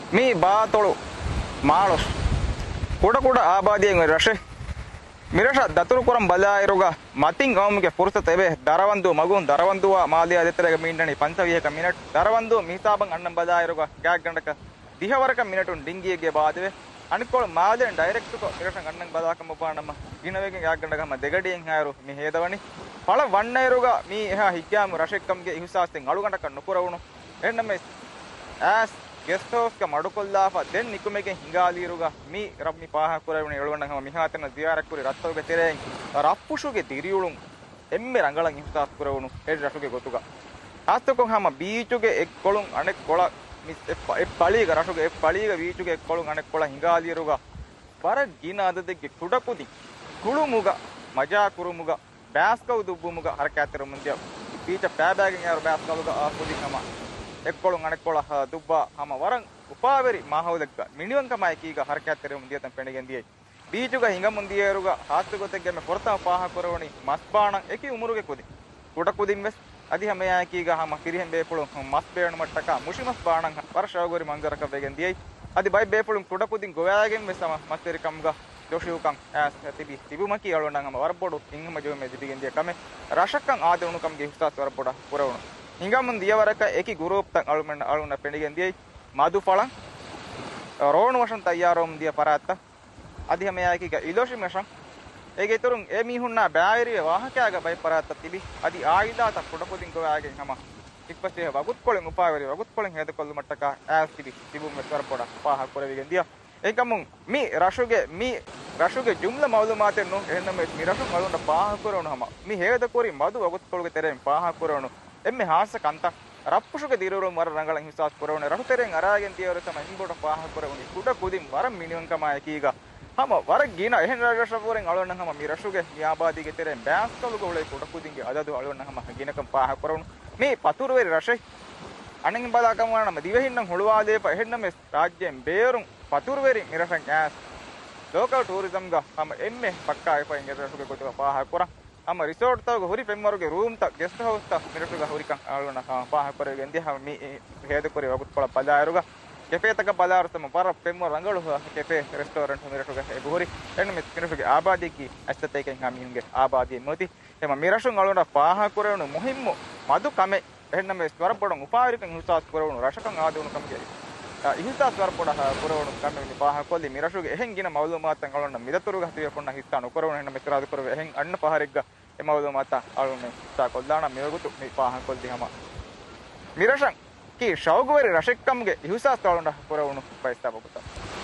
මේ බාතොළු මාළොස් කුඩ ආබාදියෙන් රෂේ මිරෂ දතුරු කරම් බලායරුගා මතින් ගවමුගේ පුරුෂත එබේ දරවන්දුව මගුන් දරවන්දුවා මාලියා දෙතරක මින්නනි 50 මිනිත් දරවන්දුව මිහිතාබන් අන්නම් බලායරුගා ගෑක් ගණ්ඩක දිහවරක මිනිටුන් ඩිංගියගේ බාදවේ අනිකොල මාදෙන් ඩයිරෙක්ට් ක මිරෂ ගන්නන් බලාකම උපානම ගිනවේගෙන් ගෑක් ගණ්ඩකම දෙගඩියෙන් හයරු මි හේදවනි පළ වන්නයරුගා මි එහා හික්යාම රෂෙක්කම්ගේ ඉහුසාස්තෙන් අලු ගණ්ඩක නොකරවුණු එන්නම ඇස් ගෙස්ට් හවුස් ක මඩකොල්ලාෆා දෙන් නිකුමෙගෙන් හිඟාලීරුගා මි රම්මි පාහ කුරවුණි එළවන්නම මිහාතන දියාරක් කුරි රත්තවගේ තෙරෙන් රප්පුෂුගේ දිරියුළුන් එම්මෙ රංගලන් ඉහුසාස් කුරවුණු ඒ රෂුගේ ගොතුගා ආස්තකොන් හැම බීචුගේ එක් කොළුන් අනෙක් කොළ මිස් එ පලීග රෂුගේ එ පලීග බීචුගේ එක් කොළුන් අනෙක් කොළ හිඟාලීරුගා පර ගින අදදෙගේ කුඩකුදි කුළුමුගා මජා කුරුමුගා බෑස්කව දුබ්බුමුගා හරකැතර මුන්දිය බීච පෑබෑගෙන් යාර බෑස්කවුගා ආපුදි හැම එක්කොළුන් අනෙක්කොළ දුබ්බා හැම වරන් උපාවෙරි මාහවලෙක්ග මිනිවංකමයි කීග හරකැත්තර මුන්දියතන් පෙණගෙන් දියයි බීචුග හිඟ මුන්දියරුග ආස්තකොතෙක්ගේ මේ පොරතම පාහ කරවණි මස් බාණන් එකි උමුරුගේ කුදි කුඩ කුදින් වෙස් අදි හැමයා කීග හැම කිරිහෙන් බේපුළු මස් බේණ මට්ටක මුෂිමස් බාණන් වර්ෂවගොරි මංගරක වෙගෙන් දියයි අදි බයි බේපුළුන් කුඩ කුදින් ගොයාගෙන් වෙසම මස්තෙරි කම්ග දොෂියුකම් ඇස් තිබුමකි අලවණන් හැම වරබොඩු ඉංගම ජොමෙ දිබිගෙන් දිය කම රෂක්කන් ආදෙනුකම් ගේ හිස්තාස් වරබොඩ පුරවණු හිඟමුන් දියවරක එකි ගුරුප්තන් අලුමෙන් අලුන පෙණිගෙන් දියයි මදු ඵලං රෝණ වශන් තයාරොම් දිය පරාත්ත අධිහමයාකික ඉලෝෂි මෂන් ඒගේ තුරුන් ඒ මිහුන්නා බෑරිය වාහකයාග බයි පරාත්ත තිබි අදි ආයිදාත කුඩපොදින් ගොයාගෙන් හැම ඉක්පස්සේ වගුත් කොලෙන් උපාවරි වගුත් කොලෙන් හේද කොල්ල මට්ටක ඇස් තිබි තිබුම් මෙතර පොඩ පහ කරවිගෙන් දිය ඒකමුන් මි රෂුගේ ජුම්ල මවුලුමාතෙන් නු එන්නම මි රෂු මලුන්ට පාහ කරවණු හැම මි හේද කොරි මදු වගුත් කොල්ගේ තෙරෙන් පාහ කරවණු එම්මෙ හාස කන්ත රප්පුෂුගේ දිරුරුම් වර රංගලන් හිසාස් කරවණු රහු තෙරෙන් අරාගෙන් තියවර තමයි හිඟොඩ පාහ කරවණු කුඩ කුදින් වර මිනිවංකමයි කීග හැම වර ගින එහෙන් රෂපුරෙන් අලවන්න හැම මි රෂුගේ මියාබාදීගේ තෙරෙන් බෑස්කලු ගොලේ කුඩ කුදින්ගේ අදදු අලවන්න හැම ගිනකම් පාහ කරවණු මේ පතුරුවේරි රෂයි අණින් බලාකම වනම දිවෙහින්නම් හොළුවාදේ පහෙන්නම රාජ්‍යයෙන් බේරුම් පතුරුවේරි මිරසන් ඈස් ලෝකල් ටූරිසම් ග හැම එම්මේ පක්කා එපයින් රෂුගේ කොටක පාහ කරා අම රිසෝට් තවක හොරි පෙම්මරුගේ රූම් ත ගෙස්ට් හවුස් ත මිරටුග හොරිකන් අලවන්න පාහ කරගෙන දිය හැම මේ හේද කරේ වගුත් පොළ පදායරුග කෙපේතක බලාරතම පර පෙම්මර රංගලු කෙපේ රෙස්ටෝරන්ට් මිරටුග ඒ බොහොරි එන්න මේ මිරටුගේ ආබාදීකි ඇස්තතේකෙන් හැමියුන්ගේ ආබාදී මොති එම මිරෂුන් අලවන්න පාහ කරවණු මොහිම්මු මදු කමේ එන්න මේ ස්වරපොඩන් උපාවරිකන් හිසාස් කරවණු රෂකන් ආදුණු කම්ගේ ඉහිතා ස්වරපොඩ කරවණු කම්මේ පාහ කොල්ලි මිරෂුගේ එහෙන් ගින මවුලු මාතන් අලවන්න මිදතුරුග හතිය කොන්න හිස්තාන කරවණු එන්න මෙතරාද කරව එහෙන් අන්න පහරෙක්ග එමවුලු මාතා අලුනේ තා කොල්ලාන මෙවගුතු මේ පාහ කොල්දි හැම මිරෂන් කී ශෞගවරි රෂෙක්කම්ගේ ඉහුසාස් තවලුන්ට කරවණු පයිස්තා බොකුත